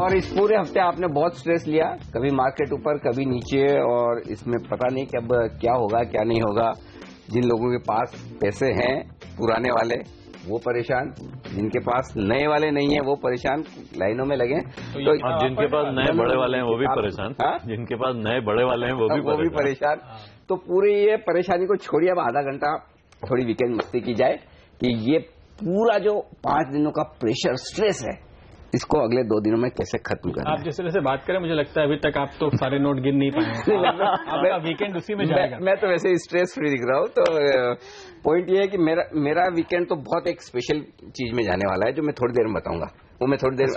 और इस पूरे हफ्ते आपने बहुत स्ट्रेस लिया, कभी मार्केट ऊपर कभी नीचे, और इसमें पता नहीं कि अब क्या होगा क्या नहीं होगा। जिन लोगों के पास पैसे हैं पुराने वाले वो परेशान, जिनके पास नए वाले नहीं है वो परेशान, लाइनों में लगे। तो जिनके पास नए बड़े वाले हैं वो भी परेशान, जिनके पास नए बड़े वाले हैं वो भी परेशान। तो पूरी ये परेशानी को छोड़िए, अब आधा घंटा थोड़ी वीकेंड मस्ती की जाए कि ये पूरा जो 5 दिनों का प्रेशर स्ट्रेस है इसको अगले 2 दिनों में कैसे खत्म करना। आप जिस तरह से बात करें मुझे लगता है अभी तक आप तो सारे नोट गिन नहीं पाए। आपका वीकेंड उसी में जाएगा। मैं तो वैसे ही स्ट्रेस फ्री दिख रहा हूँ। तो पॉइंट ये है कि मेरा वीकेंड तो बहुत एक स्पेशल चीज में जाने वाला है जो मैं थोड़ी देर में बताऊंगा। वो मैं थोड़ी देर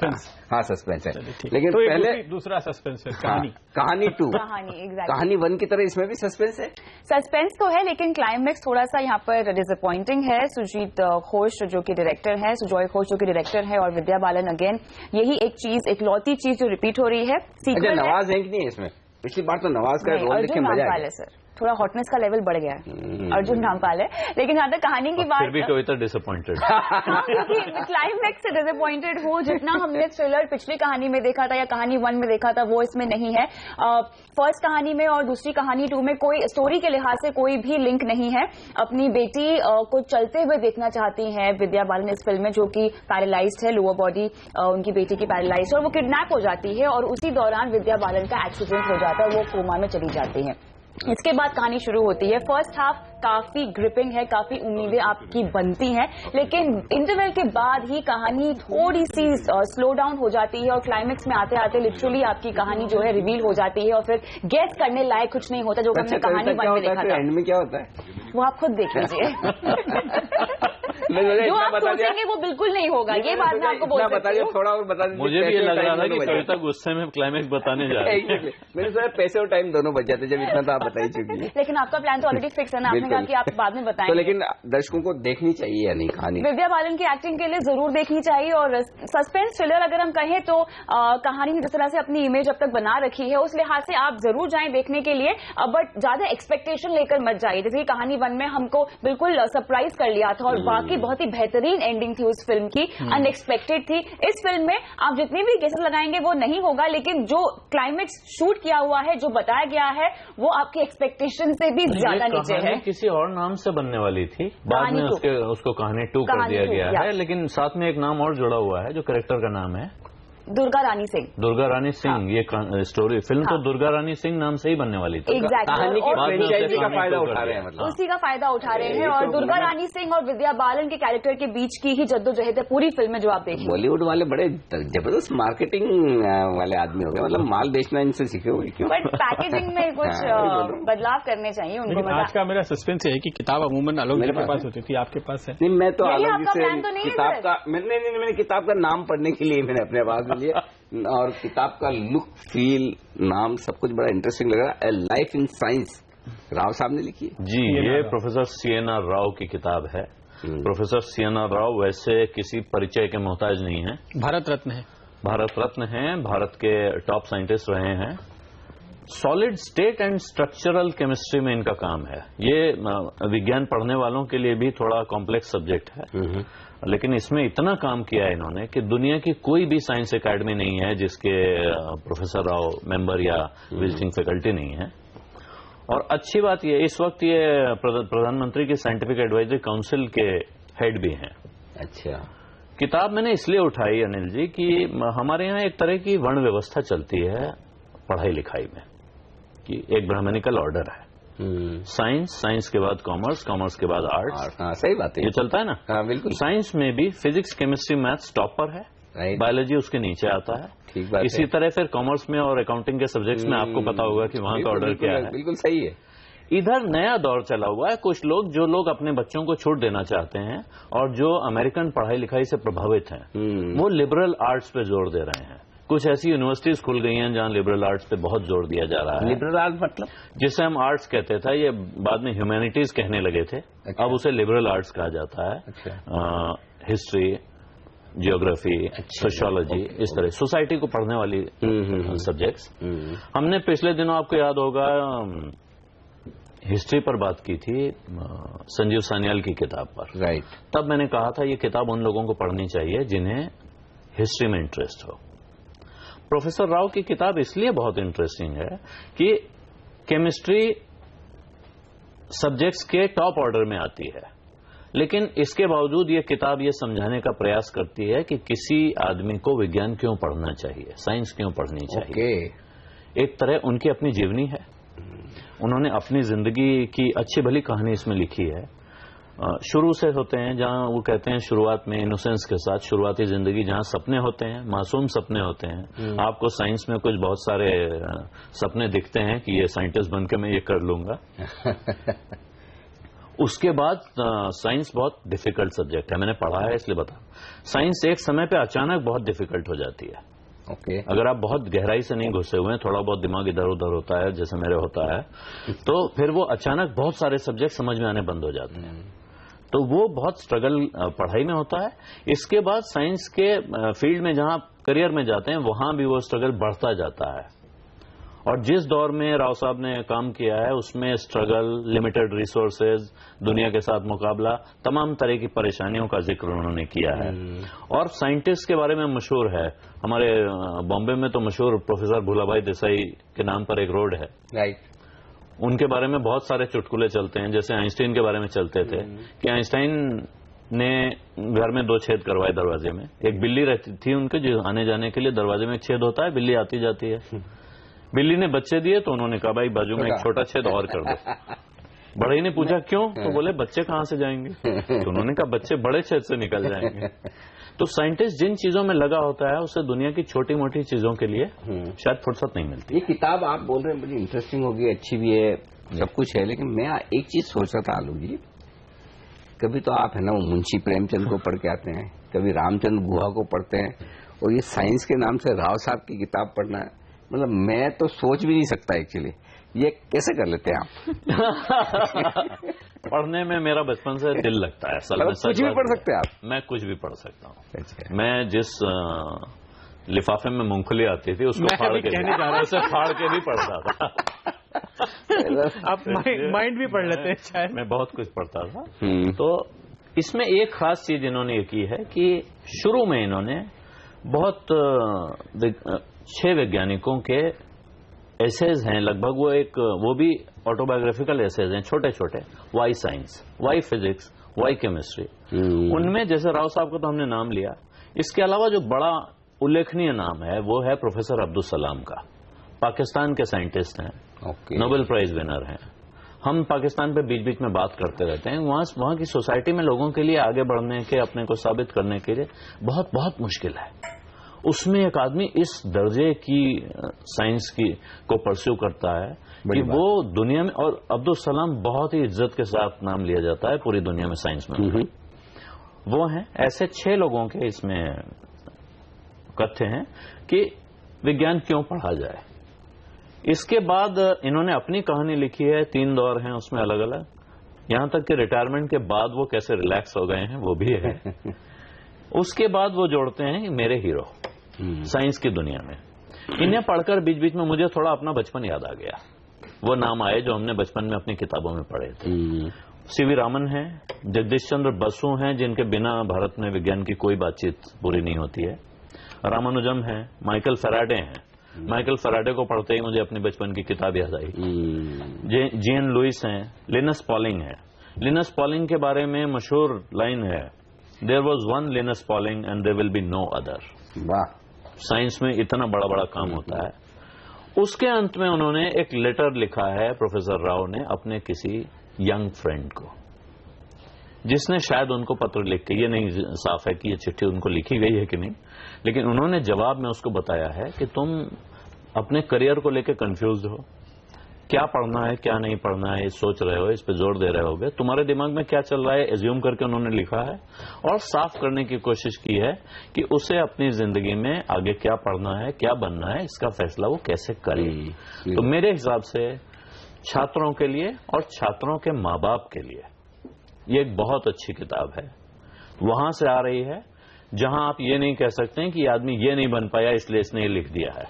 हाँ सस्पेंस है, लेकिन तो पहले दूसरा सस्पेंस है कहानी 2 कहानी 1 की तरह इसमें भी सस्पेंस है। सस्पेंस तो है लेकिन क्लाइमैक्स थोड़ा सा यहाँ पर डिसअपॉइंटिंग है। सुजीत घोष जो कि डायरेक्टर है, सुजॉय घोष जो कि डायरेक्टर है, और विद्या बालन अगेन यही एक चीज, एक लौती चीज जो रिपीट हो रही है। अच्छा, नवाज है कि नहीं है इसमें? पिछली बार तो नवाज का रोल देख के मजा आया सर। थोड़ा हॉटनेस का लेवल बढ़ गया है, अर्जुन रामपाल है। लेकिन यहाँ तक कहानी की बात, फिर भी कोई तो डिसअपॉइंटेड क्योंकि क्लाइमैक्स से डिसअपॉइंटेड हो, जितना हमने थ्रिलर पिछली कहानी में देखा था या कहानी 1 में देखा था वो इसमें नहीं है। फर्स्ट कहानी में और दूसरी कहानी 2 में कोई स्टोरी के लिहाज से कोई भी लिंक नहीं है। अपनी बेटी को चलते हुए देखना चाहती है विद्या बालन इस फिल्म में, जो कि पैरालाइज्ड है, लोअर बॉडी उनकी बेटी की पैरालाइज्ड है, और वो किडनैप हो जाती है और उसी दौरान विद्या बालन का एक्सीडेंट हो जाता है, वो कोमा में चली जाती है। इसके बाद कहानी शुरू होती है। फर्स्ट हाफ काफी ग्रिपिंग है, काफी उम्मीदें आपकी बनती हैं, लेकिन इंटरवल के बाद ही कहानी थोड़ी सी स्लो डाउन हो जाती है और क्लाइमेक्स में आते आते लिटरली आपकी कहानी जो है रिवील हो जाती है और फिर गेस करने लायक कुछ नहीं होता जो हमने कहानी 1 में देखा था। एंड में क्या होता है वो आप खुद देख लीजिए। जो आप सोचेंगे वो बिल्कुल नहीं होगा, ये बात मैं आपको बोल सकती हूँ। थोड़ा और बता दीजिए। मुझे भी ये लग रहा था कि कविता गुस्से में क्लाइमेक्स बताने जा रही है। मैंने सोचा पैसे और टाइम दोनों बच जाते, जब इतना तो आप बता ही चुकी है। लेकिन आपका प्लान तो ऑलरेडी फिक्स है ना, आपने कहा कि आप बाद में बताएंगे। तो लेकिन दर्शकों को देखनी चाहिए या नहीं कहानी? विद्या बालन की एक्टिंग के लिए जरूर देखनी चाहिए, और सस्पेंस थ्रिलर अगर हम कहें तो कहानी ने जिस तरह से अपनी इमेज अब तक बना रखी है उस लिहाज से आप जरूर जाएं देखने के लिए, बट ज्यादा एक्सपेक्टेशन लेकर मत जाइए। जैसे कहानी 1 में हमको बिल्कुल सरप्राइज कर लिया था और बाकी बहुत ही बेहतरीन एंडिंग थी उस फिल्म की, अनएक्सपेक्टेड थी। इस फिल्म में आप जितनी भी गेसेस लगाएंगे वो नहीं होगा, लेकिन जो क्लाइमेक्स शूट किया हुआ है, जो बताया गया है, वो आपकी एक्सपेक्टेशन से भी ज्यादा नीचे है। किसी और नाम से बनने वाली थी, बाद में उसको कहानी 2 कर दिया गया है, लेकिन साथ में एक नाम और जुड़ा हुआ है जो कैरेक्टर का नाम है दुर्गा रानी सिंह। दुर्गा रानी सिंह, ये स्टोरी फिल्म तो दुर्गा रानी सिंह नाम से ही बनने वाली थी। कहानी की फ्रेंचाइजी का फायदा उठा रहे हैं, मतलब उसी का फायदा उठा रहे हैं। और दुर्गा रानी सिंह और विद्या बालन के कैरेक्टर के बीच की ही जद्दोजहद है पूरी फिल्म में, जो आप देखेंगे। बॉलीवुड वाले बड़े जबरदस्त मार्केटिंग वाले आदमी हो गए, मतलब माल बेचना इनसे सीखे हुए क्यों? बट पैकेजिंग में कुछ बदलाव करने चाहिए उनको। आज का मेरा सस्पेंस है कि किताब अमूमन आलोक जी के पास होती थी, आपके पास है? नहीं, मैं तो आलोक जी से किताब का मैंने किताब का नाम पढ़ने के लिए मैंने अपने पास लिया, और किताब का लुक, फील, नाम सब कुछ बड़ा इंटरेस्टिंग लग रहा है। ए लाइफ इन साइंस, राव साहब ने लिखी है जी। ये प्रोफेसर सीएनआर राव की किताब है। प्रोफेसर सीएनआर राव वैसे किसी परिचय के मोहताज नहीं है, भारत रत्न है। भारत रत्न है, भारत के टॉप साइंटिस्ट रहे हैं। Solid state and structural chemistry में इनका काम है। ये विज्ञान पढ़ने वालों के लिए भी थोड़ा कॉम्प्लेक्स सब्जेक्ट है, लेकिन इसमें इतना काम किया है इन्होंने कि दुनिया की कोई भी साइंस एकेडमी नहीं है जिसके प्रोफेसर राव मेंबर या विजिटिंग फैकल्टी नहीं है। और अच्छी बात ये, इस वक्त ये प्रधानमंत्री की साइंटिफिक एडवाइजरी काउंसिल के हेड भी हैं। अच्छा, किताब मैंने इसलिए उठाई अनिल जी कि हमारे यहाँ एक तरह की वर्ण व्यवस्था चलती है पढ़ाई लिखाई में, कि एक ब्राह्मणिकल ऑर्डर है, साइंस के बाद कॉमर्स, कॉमर्स के बाद आर्ट्स। हाँ, सही बात है, ये चलता है ना। हाँ, बिल्कुल। साइंस में भी फिजिक्स, केमिस्ट्री, मैथ्स टॉपर है, बायोलॉजी उसके नीचे आता है। ठीक बात इसी तरह फिर कॉमर्स में और अकाउंटिंग के सब्जेक्ट्स में आपको पता होगा कि वहां का ऑर्डर क्या है। बिल्कुल सही है। इधर नया दौर चला हुआ है। कुछ लोग, जो लोग अपने बच्चों को छूट देना चाहते हैं और जो अमेरिकन पढ़ाई लिखाई से प्रभावित हैं, वो लिबरल आर्ट्स पे जोर दे रहे हैं। कुछ ऐसी यूनिवर्सिटीज खुल गई हैं जहां लिबरल आर्ट्स पे बहुत जोर दिया जा रहा है। लिबरल आर्ट्स मतलब जिसे हम आर्ट्स कहते थे, ये बाद में ह्यूमैनिटीज कहने लगे थे। अब उसे लिबरल आर्ट्स कहा जाता है। हिस्ट्री, जियोग्राफी, सोशियोलॉजी, इस तरह सोसाइटी को पढ़ने वाली सब्जेक्ट्स। हमने पिछले दिनों, आपको याद होगा, हिस्ट्री पर बात की थी संजीव सान्याल की किताब पर। राइट। तब मैंने कहा था ये किताब उन लोगों को पढ़नी चाहिए जिन्हें हिस्ट्री में इंटरेस्ट हो। प्रोफेसर राव की किताब इसलिए बहुत इंटरेस्टिंग है कि केमिस्ट्री सब्जेक्ट्स के टॉप ऑर्डर में आती है, लेकिन इसके बावजूद ये किताब ये समझाने का प्रयास करती है कि किसी आदमी को विज्ञान क्यों पढ़ना चाहिए, साइंस क्यों पढ़नी चाहिए। एक तरह उनकी अपनी जीवनी है, उन्होंने अपनी जिंदगी की अच्छी भली कहानी इसमें लिखी है। शुरू से होते हैं, जहां वो कहते हैं शुरुआत में इनोसेंस के साथ शुरुआती जिंदगी, जहां सपने होते हैं, मासूम सपने होते हैं। आपको साइंस में कुछ बहुत सारे सपने दिखते हैं कि ये साइंटिस्ट बनकर मैं ये कर लूंगा। उसके बाद साइंस बहुत डिफिकल्ट सब्जेक्ट है, मैंने पढ़ा है इसलिए बता। साइंस एक समय पे अचानक बहुत डिफिकल्ट हो जाती है। अगर आप बहुत गहराई से नहीं घुसे हुए हैं, थोड़ा बहुत दिमाग इधर उधर होता है जैसे मेरे होता है, तो फिर वो अचानक बहुत सारे सब्जेक्ट समझ में आने बंद हो जाते हैं। तो वो बहुत स्ट्रगल पढ़ाई में होता है। इसके बाद साइंस के फील्ड में जहां करियर में जाते हैं, वहां भी वो स्ट्रगल बढ़ता जाता है। और जिस दौर में राव साहब ने काम किया है, उसमें स्ट्रगल, लिमिटेड रिसोर्सेज, दुनिया के साथ मुकाबला, तमाम तरह की परेशानियों का जिक्र उन्होंने किया है। और साइंटिस्ट के बारे में मशहूर है, हमारे बॉम्बे में तो मशहूर प्रोफेसर भूलाभाई देसाई के नाम पर एक रोड है, राइट। उनके बारे में बहुत सारे चुटकुले चलते हैं, जैसे आइंस्टाइन के बारे में चलते थे कि आइंस्टाइन ने घर में 2 छेद करवाए दरवाजे में। एक बिल्ली रहती थी उनके, जो आने जाने के लिए दरवाजे में एक छेद होता है, बिल्ली आती जाती है। बिल्ली ने बच्चे दिए तो उन्होंने कहा भाई बाजू में एक छोटा छेद और कर दो। बड़े ने पूछा क्यों, तो बोले बच्चे कहां से जाएंगे, तो उन्होंने कहा बच्चे बड़े छेद से निकल जाएंगे। तो साइंटिस्ट जिन चीजों में लगा होता है, उससे दुनिया की छोटी मोटी चीजों के लिए शायद फुर्सत नहीं मिलती। ये किताब आप बोल रहे हैं बड़ी इंटरेस्टिंग होगी, अच्छी भी है, सब कुछ है, लेकिन मैं एक चीज सोच रहा था आलू जी, कभी तो आप है ना वो मुंशी प्रेमचंद को पढ़ के आते हैं, कभी रामचंद्र गुहा को पढ़ते हैं, और ये साइंस के नाम से राव साहब की किताब पढ़ना है, मतलब मैं तो सोच भी नहीं सकता एक्चुअली। ये कैसे कर लेते हैं आप? पढ़ने में मेरा बचपन से दिल लगता है। असल में कुछ भी पढ़ सकते हैं आप? मैं कुछ भी पढ़ सकता हूँ। मैं जिस लिफाफे में मूंगफली आती थी उसको फाड़ के भी पढ़ता था। आप माइंड भी पढ़ लेते हैं शायद। मैं बहुत कुछ पढ़ता था। तो इसमें एक खास चीज इन्होंने ये की है कि शुरू में इन्होंने बहुत 6 वैज्ञानिकों के एसेज हैं लगभग, वो भी ऑटोबायोग्राफिकल एसेज हैं, छोटे छोटे। Why science, why physics, why chemistry. उनमें जैसे राव साहब का तो हमने नाम लिया, इसके अलावा जो बड़ा उल्लेखनीय नाम है वो है प्रोफेसर अब्दुल सलाम का। पाकिस्तान के साइंटिस्ट हैं, नोबेल प्राइज विनर हैं। हम पाकिस्तान पे बीच बीच में बात करते रहते हैं। वहां की सोसाइटी में लोगों के लिए आगे बढ़ने के, अपने को साबित करने के लिए बहुत बहुत मुश्किल है। उसमें एक आदमी इस दर्जे की साइंस को परस्यू करता है कि वो दुनिया में, और अब्दुल सलाम बहुत ही इज्जत के साथ नाम लिया जाता है पूरी दुनिया में साइंस में। वो हैं ऐसे 6 लोगों के इसमें कथ्य हैं कि विज्ञान क्यों पढ़ा जाए। इसके बाद इन्होंने अपनी कहानी लिखी है, 3 दौर हैं उसमें अलग अलग। यहां तक कि रिटायरमेंट के बाद वो कैसे रिलैक्स हो गए हैं वो भी है। उसके बाद वो जोड़ते हैं मेरे हीरो साइंस की दुनिया में। इन्हें पढ़कर बीच बीच में मुझे थोड़ा अपना बचपन याद आ गया। वो नाम आए जो हमने बचपन में अपनी किताबों में पढ़े थे। सीवी रामन हैं, जगदीश चंद्र बसु हैं, जिनके बिना भारत में विज्ञान की कोई बातचीत पूरी नहीं होती है। रामानुजम हैं, माइकल फैराडे हैं। माइकल फैराडे को पढ़ते ही मुझे अपनी बचपन की किताब याद आई। जीएन लुइस हैं, लिनस पॉलिंग है। लिनस पॉलिंग के बारे में मशहूर लाइन है, there was one Linus Pauling and there will be no other. वाह, साइंस में इतना बड़ा बड़ा काम होता है। उसके अंत में उन्होंने एक लेटर लिखा है प्रोफेसर राव ने अपने किसी यंग फ्रेंड को, जिसने शायद उनको पत्र लिख के, ये नहीं साफ है कि ये चिट्ठी उनको लिखी गई है कि नहीं, लेकिन उन्होंने जवाब में उसको बताया है कि तुम अपने करियर को लेकर कंफ्यूज हो, क्या पढ़ना है क्या नहीं पढ़ना है सोच रहे हो, इस पे जोर दे रहे होगे, तुम्हारे दिमाग में क्या चल रहा है एज्यूम करके उन्होंने लिखा है और साफ करने की कोशिश की है कि उसे अपनी जिंदगी में आगे क्या पढ़ना है क्या बनना है, इसका फैसला वो कैसे करे। तो मेरे हिसाब से छात्रों के लिए और छात्रों के माँ बाप के लिए ये एक बहुत अच्छी किताब है। वहां से आ रही है जहां आप ये नहीं कह सकते हैं कि आदमी ये नहीं बन पाया इसलिए इसने ये लिख दिया है।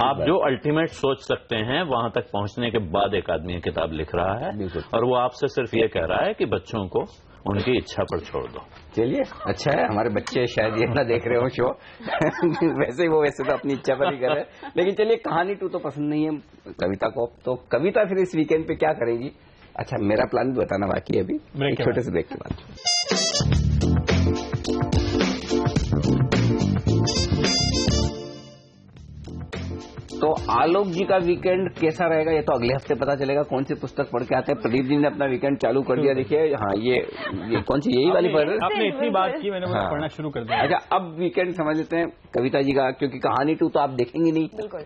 आप जो अल्टीमेट सोच सकते हैं वहां तक पहुंचने के बाद एक आदमी ये किताब लिख रहा है और वो आपसे सिर्फ ये कह रहा है कि बच्चों को उनकी इच्छा पर छोड़ दो। चलिए, अच्छा है, हमारे बच्चे शायद ये ना देख रहे हो शो वैसे ही वो वैसे तो अपनी इच्छा पर ही कर रहे हैं। लेकिन चलिए, कहानी 2 तो पसंद नहीं है कविता को, तो कविता फिर इस वीकेंड पे क्या करेगी? अच्छा, मेरा प्लान भी बताना बाकी है अभी, एक छोटे से ब्रेक के बाद। तो आलोक जी का वीकेंड कैसा रहेगा ये तो अगले हफ्ते पता चलेगा। कौन सी पुस्तक पढ़ के आते हैं? प्रदीप जी ने अपना वीकेंड चालू कर दिया। देखिए, हाँ, ये कौन सी, यही वाली पढ़ रहे? आपने इतनी बात की, मैंने हाँ। पढ़ना शुरू कर दिया। अच्छा, अब वीकेंड समझ लेते हैं कविता जी का, क्योंकि कहानी 2 तो आप देखेंगे नहीं, बिल्कुल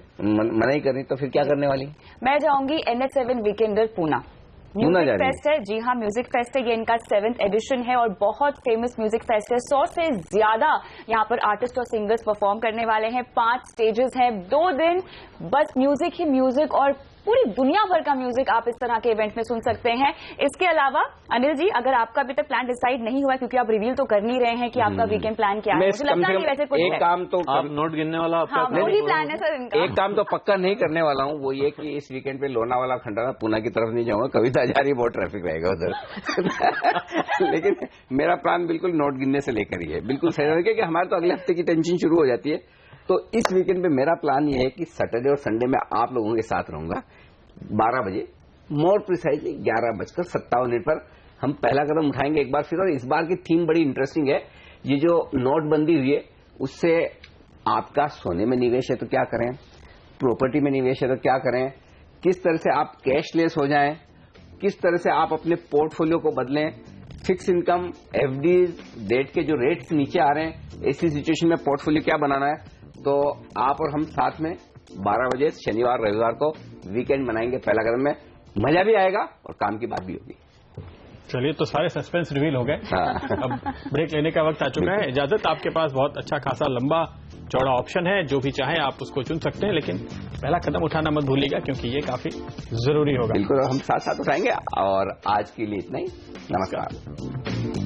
मना ही कर रही, तो फिर क्या करने वाली? मैं जाऊंगी NH7 Weekender Poona. Music fest है, जी हाँ, म्यूजिक फेस्ट है। ये इनका 7th एडिशन है और बहुत फेमस म्यूजिक फेस्ट है। 100 से ज्यादा यहाँ पर आर्टिस्ट और सिंगर्स परफॉर्म करने वाले हैं। 5 स्टेजेस हैं, 2 दिन बस म्यूजिक ही म्यूजिक और पूरी दुनिया भर का म्यूजिक आप इस तरह के इवेंट में सुन सकते हैं। इसके अलावा अनिल जी, अगर आपका अभी तक प्लान डिसाइड नहीं हुआ, क्योंकि आप रिवील तो कर नहीं रहे हैं कि आपका वीकेंड प्लान क्या है, मुझे लगता नहीं वैसे कुछ एक काम तो आप नोट गिनने वाला आपका वही प्लान है सर इनका। एक काम तो पक्का नहीं करने वाला हूँ, वो ये कि इस वीकेंड पे लोनावाला, खंडाला, पूना की तरफ नहीं जाऊंगा। कविता जा रही, बहुत ट्रैफिक रहेगा उधर लेकिन मेरा प्लान बिल्कुल नोट गिनने से लेकर ही है, बिल्कुल सही है, क्योंकि हमारे तो अगले हफ्ते की टेंशन शुरू हो जाती है। तो इस वीकेंड पे मेरा प्लान ये है कि सैटरडे और संडे में आप लोगों के साथ रहूंगा 12 बजे, मोर प्रिसाइजली 11:57 पर हम पहला कदम उठाएंगे एक बार फिर। और इस बार की थीम बड़ी इंटरेस्टिंग है। ये जो नोटबंदी हुई है, उससे आपका सोने में निवेश है तो क्या करें, प्रॉपर्टी में निवेश है तो क्या करें, किस तरह से आप कैशलेस हो जाएं, किस तरह से आप अपने पोर्टफोलियो को बदलें, फिक्स इनकम, एफडीज, डेट के जो रेट्स नीचे आ रहे हैं, ऐसी सिचुएशन में पोर्टफोलियो क्या बनाना है। तो आप और हम साथ में 12 बजे शनिवार रविवार को वीकेंड मनाएंगे पहला कदम में। मजा भी आएगा और काम की बात भी होगी। चलिए, तो सारे सस्पेंस रिवील हो गए। हाँ। अब ब्रेक लेने का वक्त आ चुका है। इजाजत, आपके पास बहुत अच्छा खासा लंबा चौड़ा ऑप्शन है, जो भी चाहे आप उसको चुन सकते हैं, लेकिन पहला कदम उठाना मत भूलिएगा, क्योंकि ये काफी जरूरी होगा। बिल्कुल, हम साथ साथ उठाएंगे। और आज के लिए इतना ही, नमस्कार।